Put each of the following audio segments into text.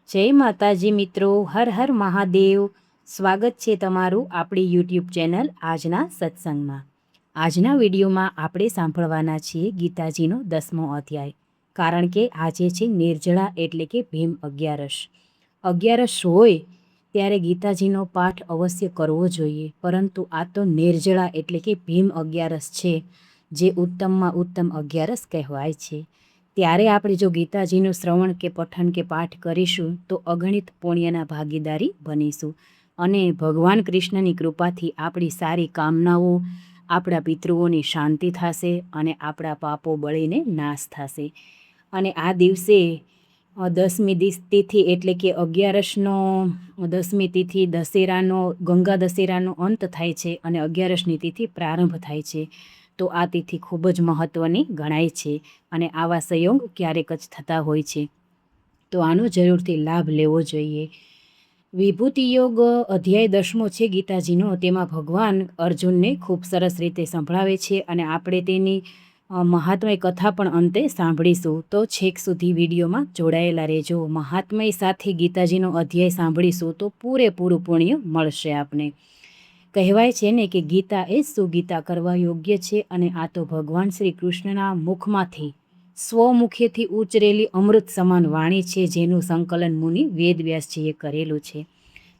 જય માતાજી મિત્રો, હર હર મહાદેવ। સ્વાગત છે તમારું આપણી યુટ્યુબ ચેનલ આજના સત્સંગમાં। આજના વિડીયોમાં આપણે સાંભળવાના છીએ ગીતાજીનો 10મો અધ્યાય, કારણ કે આજે છે નિર્જળા એટલે કે ભીમ અગિયારસ। અગિયારસ હોય ત્યારે ગીતાજીનો પાઠ અવશ્ય કરવો જોઈએ, પરંતુ આ તો નિર્જળા એટલે કે ભીમ અગિયારસ છે, જે ઉત્તમમાં ઉત્તમ અગિયારસ કહેવાય છે। ત્યારે આપણે જો ગીતાજીનું શ્રવણ કે પઠન કે પાઠ કરીશું તો અગણિત પુણ્યના ભાગીદારી બનીશું અને ભગવાન કૃષ્ણની કૃપાથી આપણી સારી કામનાઓ, આપણા પિતૃઓની શાંતિ થશે અને આપણા પાપો બળીને નાશ થશે। અને આ દિવસે 10મી તિથિ એટલે કે અગિયારસનો 10મી તિથિ દશેરાનો, ગંગા દશેરાનો અંત થાય છે અને અગિયારસની તિથિ પ્રારંભ થાય છે। તો આ તિથિ ખૂબ જ મહત્ત્વની ગણાય છે અને આવા સંયોગ ક્યારેક જ થતા હોય છે, તો આનો જરૂરથી લાભ લેવો જોઈએ। વિભૂતિ યોગ અધ્યાય 10મો છે ગીતાજીનો। તેમાં ભગવાન અર્જુનને ખૂબ સરસ રીતે સંભળાવે છે અને આપણે તેની મહાત્મય કથા પણ અંતે સાંભળીશું, તો છેક સુધી વિડીયોમાં જોડાયેલા રહેજો। મહાત્મય સાથે ગીતાજીનો અધ્યાય સાંભળીશું તો પૂરેપૂરું પુણ્ય મળશે આપને। કહેવાય છે ને કે ગીતા એ સુગીતા કરવા યોગ્ય છે અને આ તો ભગવાન શ્રી કૃષ્ણના મુખમાંથી સ્વમુખેથી ઉચ્ચરેલી અમૃત સમાન વાણી છે, જેનું સંકલન મુનિ વેદવ્યાસજીએ કરેલું છે।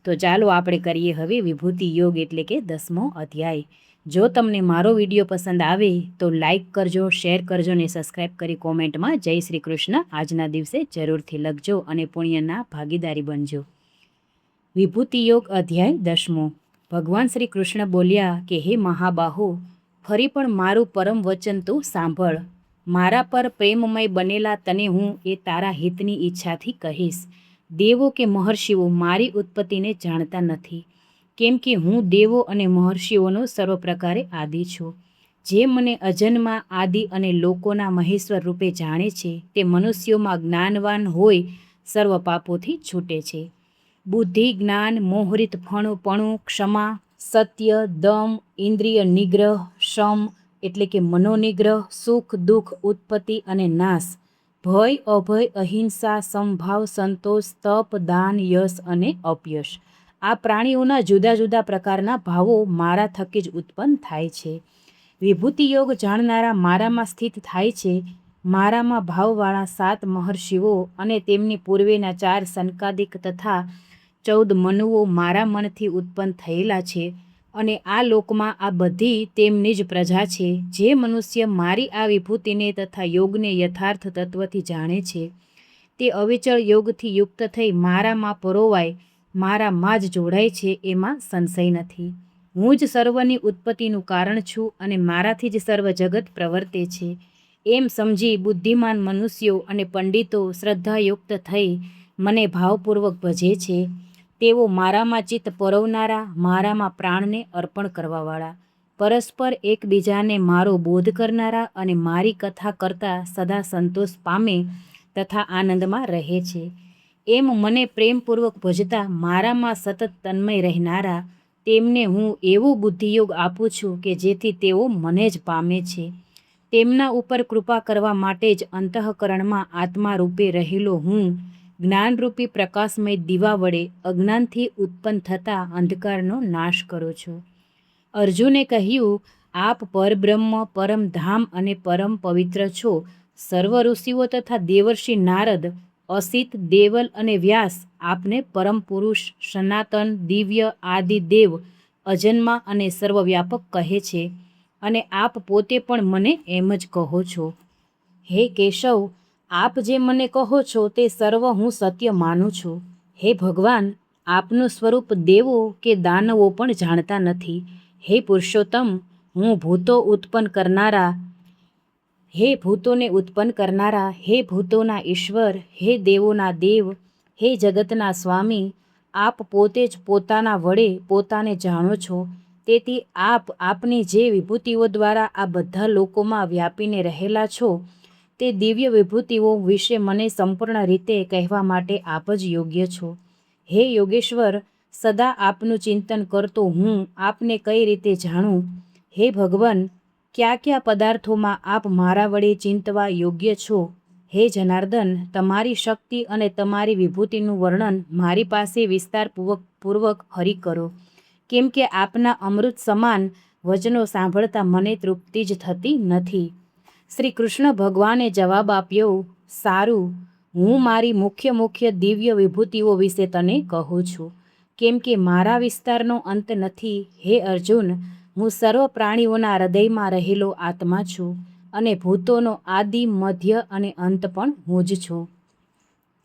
તો ચાલો આપણે કરીએ હવે વિભૂતિ યોગ એટલે કે 10મો અધ્યાય। જો તમને મારો વિડીયો પસંદ આવે તો લાઈક કરજો, શેર કરજો અને સબસ્ક્રાઈબ કરી કોમેન્ટમાં જય શ્રી કૃષ્ણ આજના દિવસે જરૂરથી લખજો અને પુણ્યના ભાગીદારી બનજો। વિભૂતિ યોગ અધ્યાય 10મો। ભગવાન શ્રી કૃષ્ણ બોલ્યા કે હે મહાબાહુ, ફરી પણ મારું પરમ વચન તું સાંભળ। મારા પર પ્રેમમય બનેલા તને હું એ તારા હિતની ઈચ્છાથી કહીશ। દેવો કે મહર્ષિઓ મારી ઉત્પત્તિને જાણતા નથી, કેમ કે હું દેવો અને મહર્ષિઓનો સર્વ પ્રકારે આદિ છું। જે મને અજન્મા આદિ અને લોકોના મહેશ્વર રૂપે જાણે છે, તે મનુષ્યોમાં જ્ઞાનવાન હોય સર્વ પાપોથી છૂટે છે। બુદ્ધિ, જ્ઞાન, મોહરિત ફણુપણું, ક્ષમા, સત્ય, દમ, ઇન્દ્રિય નિગ્રહ, શમ એટલે કે મનોનિગ્રહ, સુખ દુઃખ, ઉત્પત્તિ અને નાશ, ભય અભય, અહિંસા, સમભાવ, સંતોષ, તપ, દાન, યશ અને અપયશ, આ પ્રાણીઓના જુદા જુદા પ્રકારના ભાવો મારા થકી જ ઉત્પન્ન થાય છે। વિભૂતિ યોગ જાણનારા મારામાં સ્થિત થાય છે। મારામાં ભાવવાળા 7 મહર્ષિઓ અને તેમની પૂર્વેના 4 સનકાદિક તથા 14 મનુઓ મારા મનથી ઉત્પન્ન થયેલા છે અને આ લોકમાં આ બધી તેમની જ પ્રજા છે। જે મનુષ્ય મારી આ વિભૂતિને તથા યોગને યથાર્થ તત્વથી જાણે છે, તે અવિચળ યોગથી યુક્ત થઈ મારામાં પરોવાય, મારામાં જ જોડાય છે, એમાં સંશય નથી। હું જ સર્વની ઉત્પત્તિનું કારણ છું અને મારાથી જ સર્વ જગત પ્રવર્તે છે, એમ સમજી બુદ્ધિમાન મનુષ્યો અને પંડિતો શ્રદ્ધાયુક્ત થઈ મને ભાવપૂર્વક ભજે છે। તેઓ મારામાં ચિત્ત પરોવનારા, મારામાં પ્રાણને અર્પણ કરવાવાળા, પરસ્પર એકબીજાને મારો બોધ કરનારા અને મારી કથા કરતા સદા સંતોષ પામે તથા આનંદમાં રહે છે। એમ મને પ્રેમપૂર્વક ભજતા મારામાં સતત તન્મય રહેનારા, તેમને હું એવું બુદ્ધિયોગ આપું છું કે જેથી તેઓ મને જ પામે છે। તેમના ઉપર કૃપા કરવા માટે જ અંતઃકરણમાં આત્મા રૂપે રહેલો હું જ્ઞાનરૂપી પ્રકાશમય દીવા વડે અજ્ઞાનથી ઉત્પન્ન થતા અંધકારનો નાશ કરું છું। અર્જુને કહ્યું, આપ પરબ્રહ્મ, પરમધામ અને પરમ પવિત્ર છો। સર્વ ઋષિઓ તથા દેવર્ષિ નારદ, અસિત, દેવલ અને વ્યાસ આપને પરમ પુરુષ, સનાતન, દિવ્ય, આદિ દેવ, અજન્મા અને સર્વવ્યાપક કહે છે અને આપ પોતે પણ મને એમ જ કહો છો। હે કેશવ, આપ જે મને કહો છો તે સર્વ હું સત્ય માનું છું। હે ભગવાન, આપનું સ્વરૂપ દેવો કે દાનવો પણ જાણતા નથી। હે પુરુષોત્તમ, હું ભૂતો ઉત્પન્ન કરનારા, હે ભૂતોને ઉત્પન્ન કરનારા, હે ભૂતોના ઈશ્વર, હે દેવોના દેવ, હે જગતના સ્વામી, આપ પોતે જ પોતાના વડે પોતાને જાણો છો। તેથી આપ આપની જે વિભૂતિઓ દ્વારા આ બધા લોકોમાં વ્યાપીને રહેલા છો, તે દિવ્ય વિભૂતિઓ વિશે મને સંપૂર્ણ રીતે કહેવા માટે આપ જ યોગ્ય છો। હે યોગેશ્વર, સદા આપનું ચિંતન કરતો હું આપને કઈ રીતે જાણું? હે ભગવાન, કયા કયા પદાર્થોમાં આપ મારા વડે ચિંતવા યોગ્ય છો હે જનાર્દન, તમારી શક્તિ અને તમારી વિભૂતિનું વર્ણન મારી પાસે વિસ્તારપૂર્વક હરિ કરો, કેમ કે આપના અમૃત સમાન વચનો સાંભળતા મને તૃપ્તિ જ થતી નથી. શ્રી કૃષ્ણ ભગવાને જવાબ આપ્યો, સારું, હું મારી મુખ્ય દિવ્ય વિભૂતિઓ વિશે તને કહું છું, કેમ કે મારા વિસ્તારનો અંત નથી. હે અર્જુન, હું સર્વ પ્રાણીઓના હૃદયમાં રહેલો આત્મા છું અને ભૂતોનો આદિ, મધ્ય અને અંત પણ હું જ છું.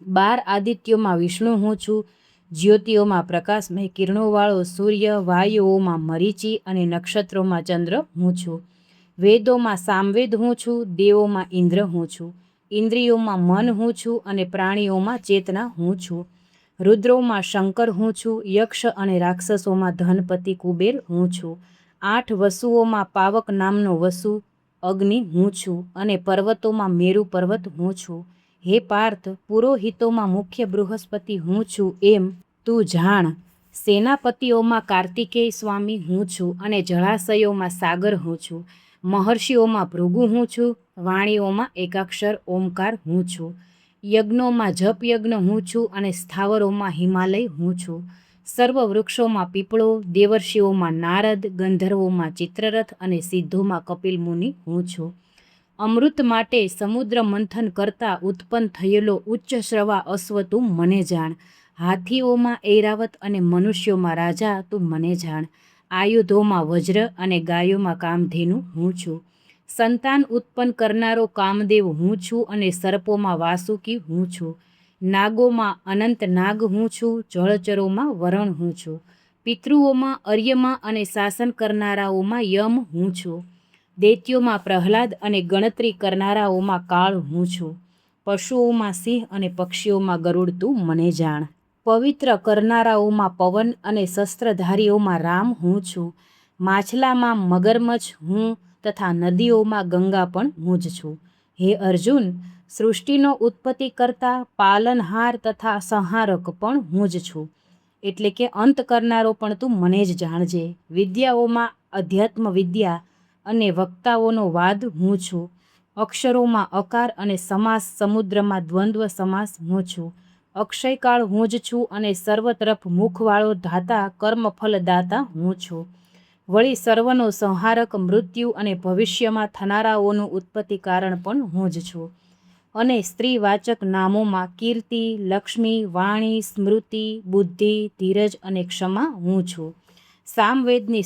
12 આદિત્યોમાં વિષ્ણુ હું છું, જ્યોતિઓમાં પ્રકાશમય કિરણોવાળો સૂર્ય, વાયુઓમાં મરીચી અને નક્ષત્રોમાં ચંદ્ર હું છું. વેદોમાં સામવેદ હું છું, દેવોમાં ઇન્દ્ર હું છું, ઇન્દ્રિયોમાં મન હું છું અને પ્રાણીઓમાં ચેતના હું છું. રુદ્રોમાં શંકર હું છું, યક્ષ અને રાક્ષસોમાં ધનપતિ કુબેર હું છું. 8 વસુઓમાં પાવક નામનો વસુ અગ્નિ હું છું અને પર્વતોમાં મેરુ પર્વત હું છું. હે પાર્થ, પુરોહિતોમાં મુખ્ય બૃહસ્પતિ હું છું એમ તું જાણ. સેનાપતિઓમાં કાર્તિકેય સ્વામી હું છું અને જળાશયોમાં સાગર હું છું. મહર્ષિઓમાં ભૃગુ હું છું, વાણીઓમાં એકાક્ષર ઓમકાર હું છું. યજ્ઞોમાં જપ યજ્ઞ હું છું અને સ્થાવરોમાં હિમાલય હું છું. સર્વ વૃક્ષોમાં પીપળો, દેવર્ષિઓમાં નારદ, ગંધર્વોમાં ચિત્રરથ અને સિદ્ધોમાં કપિલ મુનિ હું છું. અમૃત માટે સમુદ્ર મંથન કરતા ઉત્પન્ન થયેલો ઉચ્ચ શ્રવા અશ્વ તું મને જાણ. હાથીઓમાં ઐરાવત અને મનુષ્યોમાં રાજા તું મને જાણ. આયુધોમાં વજ્ર અને ગાયોમાં કામધેનુ હું છું. સંતાન ઉત્પન્ન કરનારો કામદેવ હું છું અને સર્પોમાં વાસુકી હું છું. નાગોમાં અનંત નાગ હું છું, જળચરોમાં વરણ હું છું. પિતૃઓમાં અર્યમા અને શાસન કરનારાઓમાં યમ હું છું. દૈત્યોમાં પ્રહલાદ અને ગણતરી કરનારાઓમાં કાળ હું છું. પશુઓમાં સિંહ અને પક્ષીઓમાં ગરુડ તું મને જાણ. પવિત્ર કરનારાઓમાં પવન અને શસ્ત્રધારીઓમાં રામ હું છું. માછલામાં મગરમચ્છ હું તથા નદીઓમાં ગંગા પણ હું જ છું. હે અર્જુન, સૃષ્ટિનો ઉત્પત્તિ કરતા, પાલનહાર તથા સંહારક પણ હું જ છું. એટલે કે અંત કરનારો પણ તું મને જ જાણજે. વિદ્યાઓમાં અધ્યાત્મ વિદ્યા અને વક્તાઓનો વાદ હું છું. અક્ષરોમાં અકાર અને સમાસ, સમુદ્રમાં દ્વંદ્વ સમાસ હું છું. અક્ષયકાળ હું જ છું અને સર્વ તરફ મુખવાળો ધાતા, કર્મફલ દાતા હું છું. વળી સર્વનો સંહારક, મૃત્યુ અને ભવિષ્યમાં થનારાઓનું ઉત્પત્તિ કારણ પણ હું જ છું. અને સ્ત્રીવાચક નામોમાં કીર્તિ, લક્ષ્મી, વાણી, સ્મૃતિ, બુદ્ધિ, ધીરજ અને ક્ષમા હું છું. સામવેદની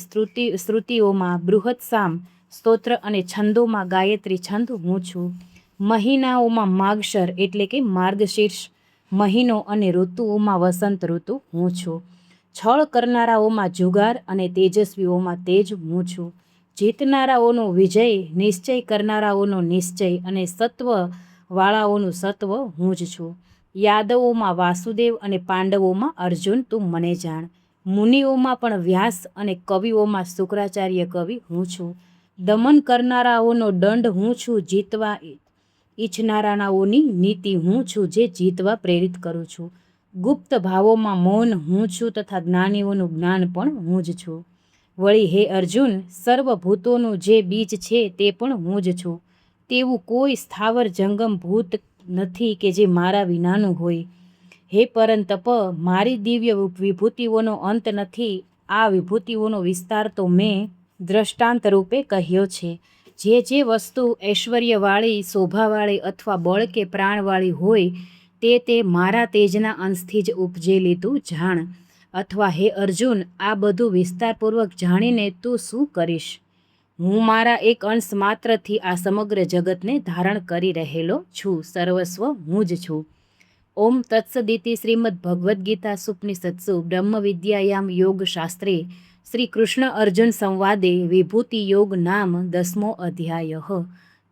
શ્રુતિઓમાં બૃહદ સામ સ્તોત્ર અને છંદોમાં ગાયત્રી છંદ હું છું. મહિનાઓમાં માગશર એટલે કે માર્ગશીર્ષ મહિનો અને ઋતુઓમાં વસંત ઋતુ હું છું. છળ કરનારાઓમાં જુગાર અને તેજસ્વીઓમાં તેજ હું છું. જીતનારાઓનો વિજય, નિશ્ચય કરનારાઓનો નિશ્ચય અને સત્વવાળાઓનું સત્વ હું જ છું. યાદવોમાં વાસુદેવ અને પાંડવોમાં અર્જુન તું મને જાણ. મુનિઓમાં પણ વ્યાસ અને કવિઓમાં શુક્રાચાર્ય કવિ હું છું. દમન કરનારાઓનો દંડ હું છું, જીતવા ઈચ્છનારાઓની નીતિ હું છું જે જીતવા પ્રેરિત કરું છું. ગુપ્ત ભાવોમાં મૌન હું છું તથા જ્ઞાનીઓનું જ્ઞાન પણ હું જ છું. વળી હે અર્જુન, સર્વભૂતોનું જે બીજ છે તે પણ હું જ છું. તેવું કોઈ સ્થાવર જંગમ ભૂત નથી કે જે મારા વિનાનું હોય. હે પરંતપ, મારી દિવ્ય વિભૂતિઓનો અંત નથી. આ વિભૂતિઓનો વિસ્તાર તો મેં દ્રષ્ટાંત રૂપે કહ્યો છે. જે વસ્તુ ઐશ્વર્યવાળી, શોભાવાળી અથવા બળ કે પ્રાણવાળી હોય તે મારા તેજના અંશથી જ ઉપજેલી તું જાણ. અથવા હે અર્જુન, આ બધું વિસ્તારપૂર્વક જાણીને તું શું કરીશ? હું મારા એક અંશ માત્રથી આ સમગ્ર જગતને ધારણ કરી રહેલો છું. સર્વસ્વ હું જ છું. ઓમ તત્સદિતિ શ્રીમદ્ ભગવદ્ ગીતા સુપનિષત્સુ બ્રહ્મ વિદ્યાયામ યોગ શાસ્ત્રે શ્રી કૃષ્ણ અર્જુન સંવાદે વિભૂતિ યોગ નામ 10મો અધ્યાય.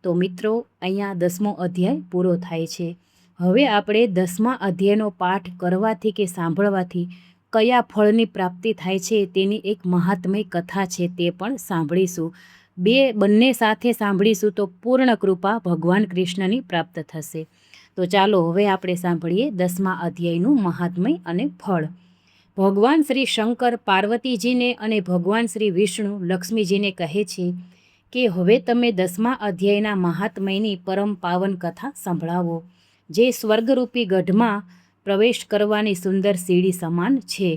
તો મિત્રો, અહીંયા 10મો અધ્યાય પૂરો થાય છે. હવે આપણે 10મા અધ્યાયનો પાઠ કરવાથી કે સાંભળવાથી કયા ફળની પ્રાપ્તિ થાય છે તેની એક મહાત્મય કથા છે, તે પણ સાંભળીશું. બંને સાથે સાંભળીશું તો પૂર્ણ કૃપા ભગવાન કૃષ્ણની પ્રાપ્ત થશે. તો ચાલો હવે આપણે સાંભળીએ 10મા અધ્યાયનું મહાત્મય અને ફળ. ભગવાન શ્રી શંકર પાર્વતીજીને અને ભગવાન શ્રી વિષ્ણુ લક્ષ્મીજીને કહે છે કે હવે તમે 10મા અધ્યાયના મહાત્મયની પરમ પાવન કથા સંભળાવો, જે સ્વર્ગરૂપી ગઢમાં પ્રવેશ કરવાની સુંદર સીડી સમાન છે.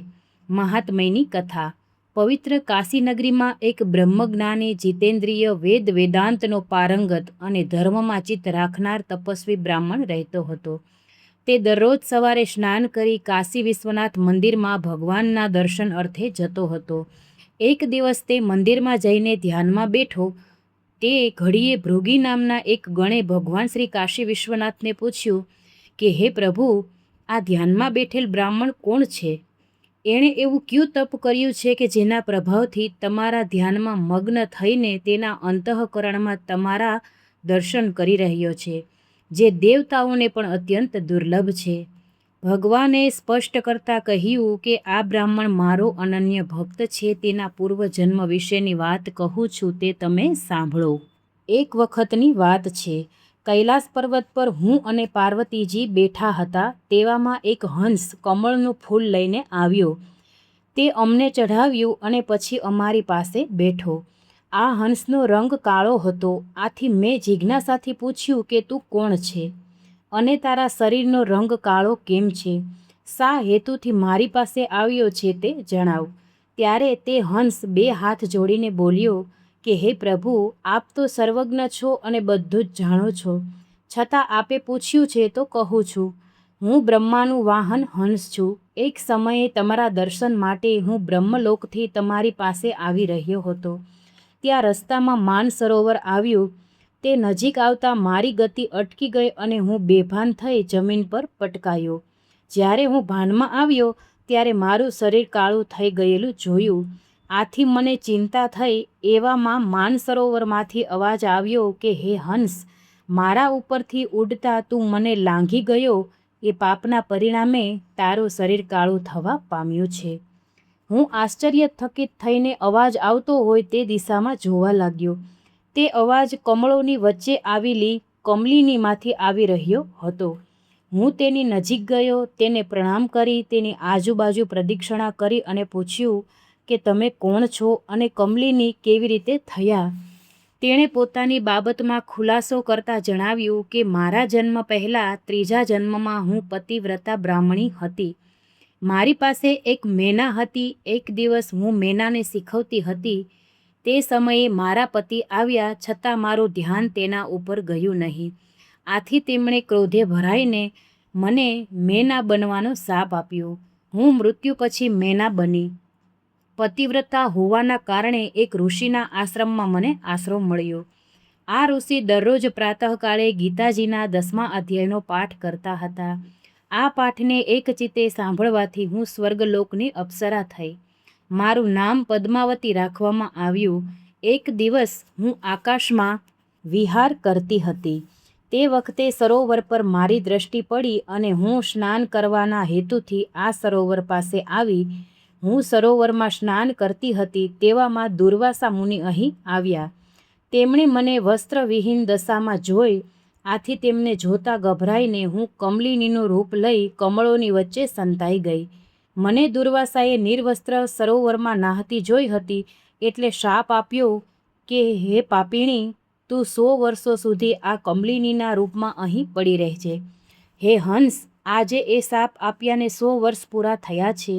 મહાત્મયની કથા. પવિત્ર કાશીનગરીમાં એક બ્રહ્મજ્ઞાની, જીતેન્દ્રિય, વેદ વેદાંતનો પારંગત અને ધર્મમાં ચિત્ત રાખનાર તપસ્વી બ્રાહ્મણ રહેતો હતો. તે દરરોજ સવારે સ્નાન કરી કાશી વિશ્વનાથ મંદિરમાં ભગવાનના દર્શન અર્થે જતો હતો. એક દિવસ તે મંદિરમાં જઈને ધ્યાનમાં બેઠો. તે ઘડીએ ભૃગી નામના એક ગણે ભગવાન શ્રી કાશી વિશ્વનાથને પૂછ્યું કે હે પ્રભુ, આ ધ્યાનમાં બેઠેલ બ્રાહ્મણ કોણ છે? એણે એવું ક્યું તપ કર્યું છે કે જેના પ્રભાવથી તમારા ધ્યાનમાં મગ્ન થઈને તેના અંતઃકરણમાં તમારા દર્શન કરી રહ્યો છે, જે દેવતાઓને પણ અત્યંત દુર્લભ છે? ભગવાને સ્પષ્ટ કરતાં કહ્યું કે આ બ્રાહ્મણ મારો અનન્ય ભક્ત છે. તેના પૂર્વજન્મ વિશેની વાત કહું છું, તે તમે સાંભળો. એક વખતની વાત છે. કૈલાસ પર્વત પર હું અને પાર્વતીજી બેઠા હતા. તેવામાં એક હંસ કમળનું ફૂલ લઈને આવ્યો. તે અમને ચઢાવ્યું અને પછી અમારી પાસે બેઠો. આ હંસનો રંગ કાળો હતો. આથી મેં જિજ્ઞાસાથી પૂછ્યું કે તું કોણ છે અને તારા શરીરનો રંગ કાળો કેમ છે? શા હેતુથી મારી પાસે આવ્યો છે તે જણાવ. ત્યારે તે હંસ 2 હાથ જોડીને બોલ્યો કે હે પ્રભુ, આપ તો સર્વજ્ઞ છો અને બધું જ જાણો છો, છતાં આપે પૂછ્યું છે તો કહું છું. હું બ્રહ્માનું વાહન હંસ છું. એક સમયે તમારા દર્શન માટે હું બ્રહ્મલોકથી તમારી પાસે આવી રહ્યો હતો. ત્યાં રસ્તામાં માનસરોવર આવ્યું. તે નજીક આવતા મારી ગતિ અટકી ગઈ અને હું બેભાન થઈ જમીન પર પટકાયો. જ્યારે હું ભાનમાં આવ્યો ત્યારે મારું શરીર કાળું થઈ ગયેલું જોયું. આથી મને ચિંતા થઈ. એવામાં માનસરોવરમાંથી અવાજ આવ્યો કે હે હંસ, મારા ઉપરથી ઉડતા તું મને લાંઘી ગયો. એ પાપના પરિણામે તારું શરીર કાળું થવા પામ્યું છે. હું આશ્ચર્યચકિત થઈને અવાજ આવતો હોય તે દિશામાં જોવા લાગ્યો. તે અવાજ કમળોની વચ્ચે આવેલી કમલિનીમાંથી આવી રહ્યો હતો. હું તેની નજીક ગયો, તેને પ્રણામ કરી, તેની આજુબાજુ પ્રદક્ષિણા કરી અને પૂછ્યું કે તમે કોણ છો અને કમલિની કેવી રીતે થયા? તેણે પોતાની બાબતમાં ખુલાસો કરતાં જણાવ્યું કે મારા જન્મ પહેલાં 3જા જન્મમાં હું પતિવ્રતા બ્રાહ્મણી હતી. મારી પાસે એક મેના હતી. એક દિવસ હું મેનાને શીખવતી હતી. તે સમયે મારા પતિ આવ્યા, છતાં મારું ધ્યાન તેના ઉપર ગયું નહીં. આથી તેમણે ક્રોધે ભરાઈને મને મેના બનવાનો શાપ આપ્યો. હું મૃત્યુ પછી મેના બની. પતિવ્રતા હોવાના કારણે એક ઋષિના આશ્રમમાં મને આશરો મળ્યો. આ ઋષિ દરરોજ પ્રાતઃકાળે ગીતાજીના 10મા અધ્યાયનો પાઠ કરતા હતા. આ પાઠને એકચિત્તે સાંભળવાથી હું સ્વર્ગલોકની અપ્સરા થઈ. મારું નામ પદ્માવતી રાખવામાં આવ્યું. એક દિવસ હું આકાશમાં વિહાર કરતી હતી. તે વખતે સરોવર પર મારી દ્રષ્ટિ પડી અને હું સ્નાન કરવાના હેતુથી આ સરોવર પાસે આવી. હું સરોવરમાં સ્નાન કરતી હતી તેવામાં દુર્વાસા મુનિ અહીં આવ્યા. તેમણે મને વસ્ત્રવિહીન દશામાં જોઈ. આથી તેમને જોતા ગભરાઈને હું કમલિનીનું રૂપ લઈ કમળોની વચ્ચે સંતાઈ ગઈ. મને દુર્વાસાએ નિર્વસ્ત્ર સરોવરમાં નાહતી જોઈ હતી, એટલે શાપ આપ્યો કે હે પાપીણી, તું 100 વર્ષો સુધી આ કમલિનીના રૂપમાં અહીં પડી રહેજે. હે હંસ, આજે એ શાપ આપ્યાને 100 વર્ષ પૂરા થયા છે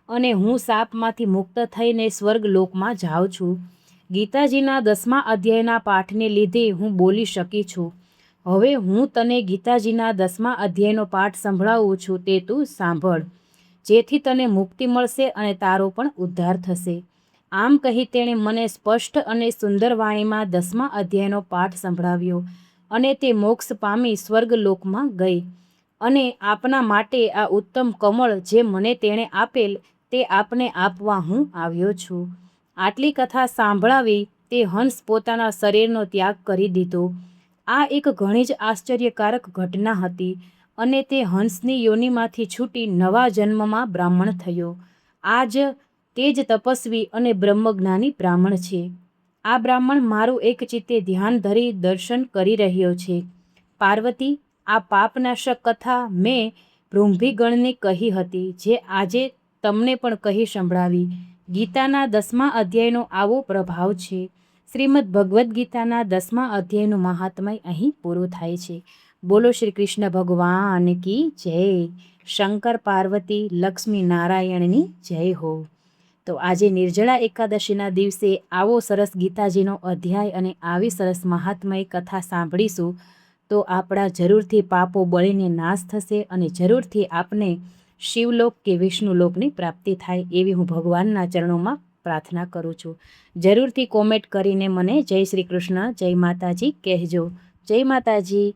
અને હું શાપમાંથી મુક્ત થઈને સ્વર્ગલોકમાં જાઉં છું. ગીતાજીના 10મા અધ્યાયના પાઠને લીધે હું બોલી શકી છું. હવે હું તને ગીતાજીના 10મા અધ્યાયનો પાઠ સંભળાવું છું, તે તું સાંભળ, જેથી તને મુક્તિ મળશે અને તારો પણ ઉદ્ધાર થશે. આમ કહી તેણે મને સ્પષ્ટ અને સુંદર વાણીમાં 10મા અધ્યાયનો પાઠ સંભળાવ્યો અને તે મોક્ષ પામી સ્વર્ગલોકમાં ગઈ. અને આપના માટે આ ઉત્તમ કમળ જે મને તેણે આપેલ તે આપને આપવા હું આવ્યો છું. આટલી કથા સાંભળાવી તે હંસ પોતાના શરીરનો ત્યાગ કરી દીધો. આ એક ઘણી જ આશ્ચર્યકારક ઘટના હતી અને તે હંસની યોનિમાંથી છૂટી નવા જન્મમાં બ્રાહ્મણ થયો. આજ તે જ તપસ્વી અને બ્રહ્મજ્ઞાની બ્રાહ્મણ છે. આ બ્રાહ્મણ મારું એક ચિત્તે ધ્યાન ધરી દર્શન કરી રહ્યો છે. પાર્વતી, આ પાપનાશક કથા મેં ભૃંભિગણને કહી હતી, જે આજે તમને પણ કહી સંભળાવી. ગીતાના 10મા અધ્યાયનો આવો પ્રભાવ છે. શ્રીમદ ભગવદ્ ગીતાના 10મા અધ્યાયનું મહાત્મય અહીં પૂરું થાય છે. બોલો શ્રી કૃષ્ણ ભગવાન કી જય. શંકર પાર્વતી લક્ષ્મી નારાયણની જય હો. તો આજે નિર્જળા એકાદશીના દિવસે આવો સરસ ગીતાજીનો અધ્યાય અને આવી સરસ મહાત્મય કથા સાંભળીશું તો આપણા જરૂરથી પાપો બળીને નાશ થશે અને જરૂરથી આપને શિવલોક કે વિષ્ણુલોકની પ્રાપ્તિ થાય એવી હું ભગવાનના ચરણોમાં પ્રાર્થના કરું છું. જરૂરથી કોમેન્ટ કરીને મને જય શ્રી કૃષ્ણ, જય માતાજી કહેજો. જય માતાજી.